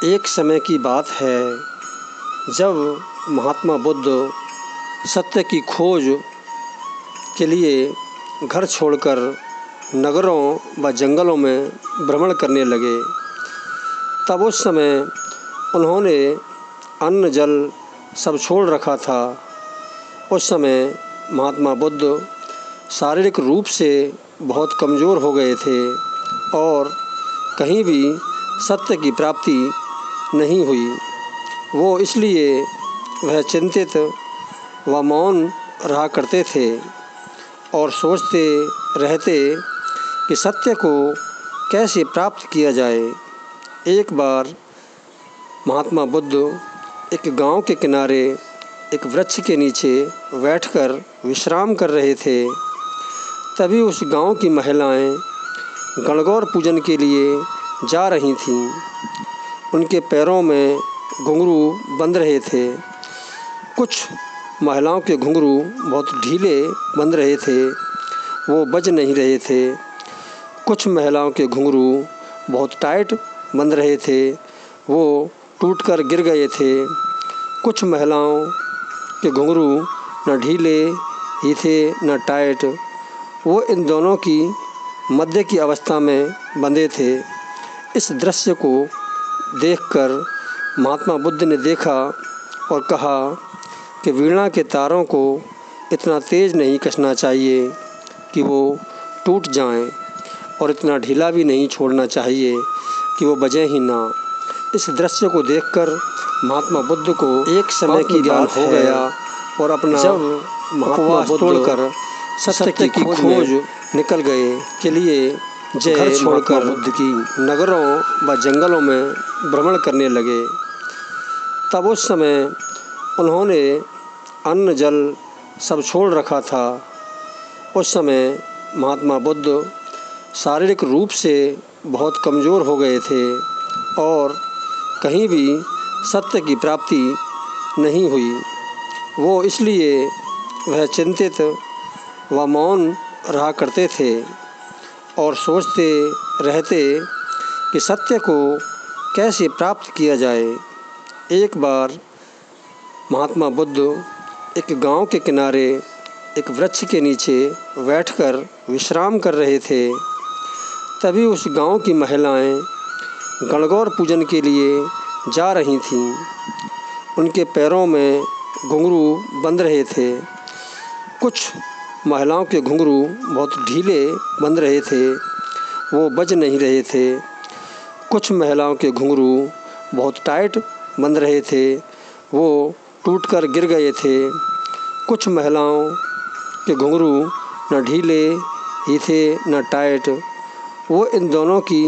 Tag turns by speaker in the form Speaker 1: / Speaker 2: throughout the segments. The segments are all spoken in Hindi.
Speaker 1: एक समय की बात है जब महात्मा बुद्ध सत्य की खोज के लिए घर छोड़कर नगरों व जंगलों में भ्रमण करने लगे। तब उस समय उन्होंने अन्न जल सब छोड़ रखा था। उस समय महात्मा बुद्ध शारीरिक रूप से बहुत कमज़ोर हो गए थे और कहीं भी सत्य की प्राप्ति नहीं हुई। वो इसलिए वह चिंतित व मौन रहा करते थे और सोचते रहते कि सत्य को कैसे प्राप्त किया जाए। एक बार महात्मा बुद्ध एक गांव के किनारे एक वृक्ष के नीचे बैठकर विश्राम कर रहे थे। तभी उस गांव की महिलाएं गणगौर पूजन के लिए जा रही थीं। उनके पैरों में घुंघरू बंध रहे थे। कुछ महिलाओं के घुंघरू बहुत ढीले बंध रहे थे, वो बज नहीं रहे थे। कुछ महिलाओं के घुंघरू बहुत टाइट बंध रहे थे, वो टूटकर गिर गए थे। कुछ महिलाओं के घुंघरू न ढीले ही थे न टाइट, वो इन दोनों की मध्य की अवस्था में बंधे थे। इस दृश्य को देखकर महात्मा बुद्ध ने देखा और कहा कि वीणा के तारों को इतना तेज़ नहीं कसना चाहिए कि वो टूट जाएं, और इतना ढीला भी नहीं छोड़ना चाहिए कि वो बजें ही ना। इस दृश्य को देखकर महात्मा बुद्ध को एक समय की ज्ञान हो गया और अपना जब महात्मा बुद्ध तोड़कर सत्य की खोज निकल गए के लिए घर छोड़कर बुद्ध की नगरों व जंगलों में भ्रमण करने लगे। तब उस समय उन्होंने अन्न जल सब छोड़ रखा था। उस समय महात्मा बुद्ध शारीरिक रूप से बहुत कमज़ोर हो गए थे और कहीं भी सत्य की प्राप्ति नहीं हुई। वो इसलिए वह चिंतित व मौन रहा करते थे और सोचते रहते कि सत्य को कैसे प्राप्त किया जाए। एक बार महात्मा बुद्ध एक गांव के किनारे एक वृक्ष के नीचे बैठकर विश्राम कर रहे थे। तभी उस गांव की महिलाएं गणगौर पूजन के लिए जा रही थीं। उनके पैरों में घुंघरू बंध रहे थे। कुछ महिलाओं के घुंघरू बहुत ढीले बंध रहे थे, वो बज नहीं रहे थे। कुछ महिलाओं के घुंघरू बहुत टाइट बंध रहे थे, वो टूटकर गिर गए थे। कुछ महिलाओं के घुंघरू न ढीले ही थे न टाइट, वो इन दोनों की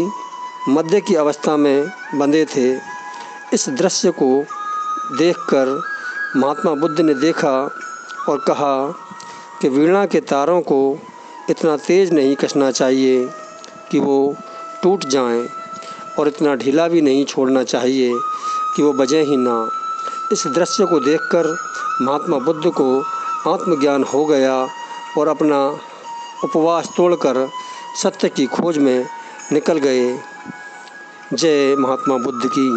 Speaker 1: मध्य की अवस्था में बंधे थे। इस दृश्य को देखकर महात्मा बुद्ध ने देखा और कहा कि वीणा के तारों को इतना तेज़ नहीं कसना चाहिए कि वो टूट जाएं, और इतना ढीला भी नहीं छोड़ना चाहिए कि वो बजें ही ना। इस दृश्य को देखकर महात्मा बुद्ध को आत्मज्ञान हो गया और अपना उपवास तोड़कर सत्य की खोज में निकल गए। जय महात्मा बुद्ध की।